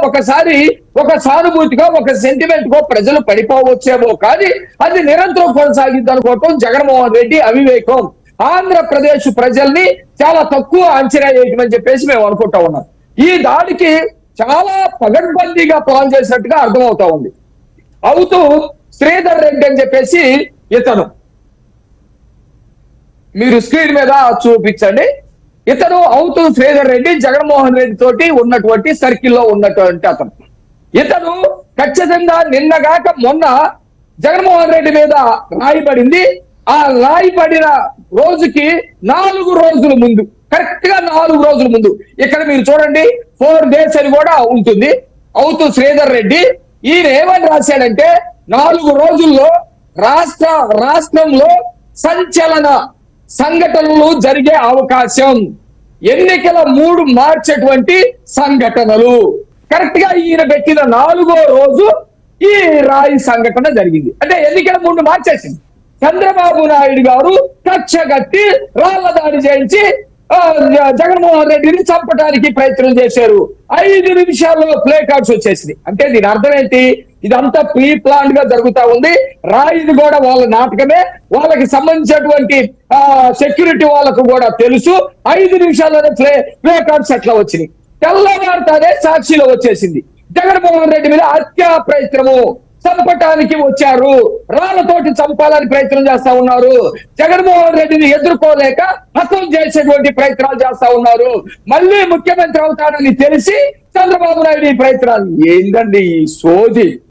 ఒకసారి ఒక సానుభూతిగా ఒక సెంటిమెంట్ కో ప్రజలు పడిపోవచ్చేమో కానీ అది నిరంతరం కొనసాగిద్దనుకోవటం జగన్మోహన్ రెడ్డి అవివేకం. ఆంధ్రప్రదేశ్ ప్రజల్ని చాలా తక్కువ అంచనా వేయటమని చెప్పేసి మేము అనుకుంటా ఉన్నాం. ఈ దాడికి చాలా పగడ్బందీగా ప్లాన్ చేసినట్టుగా అర్థమవుతా ఉంది. అవుతూ శ్రీధర్ రెడ్డి అని చెప్పేసి ఇతను, మీరు స్క్రీన్ మీద చూపించండి. ఇతను అవుతూ శ్రీధర్ రెడ్డి జగన్మోహన్ రెడ్డి తోటి ఉన్నటువంటి సర్కిల్లో ఉన్నటువంటి అతను. ఇతను ఖచ్చితంగా నిన్నగాక మొన్న జగన్మోహన్ రెడ్డి మీద రాయబడింది. ఆ రాయబడిన రోజుకి 4 రోజుల ముందు, కరెక్ట్ గా 4 రోజుల ముందు, ఇక్కడ మీరు చూడండి 4 days అని కూడా ఉంటుంది. అవుతూ శ్రీధర్ రెడ్డి ఈయన ఏమని రాశాడంటే 4 రోజుల్లో రాష్ట్రంలో సంచలన సంఘటనలు జరిగే అవకాశం, ఎన్నికల మూడు మార్చేటువంటి సంఘటనలు. కరెక్ట్ గా ఈయన పెట్టిన 4వ రోజు ఈ రాయి సంఘటన జరిగింది. అంటే ఎన్నికల మూడు మార్చేసింది. చంద్రబాబు నాయుడు గారు కక్ష కట్టి రాళ్ల దాడి చేయించి జగన్మోహన్ రెడ్డిని చంపడానికి ప్రయత్నం చేశారు. 5 నిమిషాల్లో ప్లే కార్డ్స్ వచ్చేసింది. అంటే దీని అర్థం ఏంటి? ఇదంతా ప్రీ ప్లాన్ గా జరుగుతా ఉంది. రాయిది కూడా వాళ్ళ నాటకమే. వాళ్ళకి సంబంధించినటువంటి సెక్యూరిటీ వాళ్ళకు కూడా తెలుసు. 5 నిమిషాల్లోనే ప్లే కార్డ్స్ ఎట్లా వచ్చినాయి. తెల్లవారుతానే సాక్షిలో వచ్చేసింది. జగన్మోహన్ రెడ్డి మీద హత్యా ప్రయత్నము, చంపటానికి వచ్చారు, రాళ్లతోటి చంపాలని ప్రయత్నం చేస్తా ఉన్నారు. జగన్మోహన్ రెడ్డిని ఎదుర్కోలేక హతం చేసేటువంటి ప్రయత్నాలు చేస్తా ఉన్నారు. మళ్ళీ ముఖ్యమంత్రి అవుతాడని తెలిసి చంద్రబాబు నాయుడు ఈ ప్రయత్నాలు. ఏందండి ఈ సోది?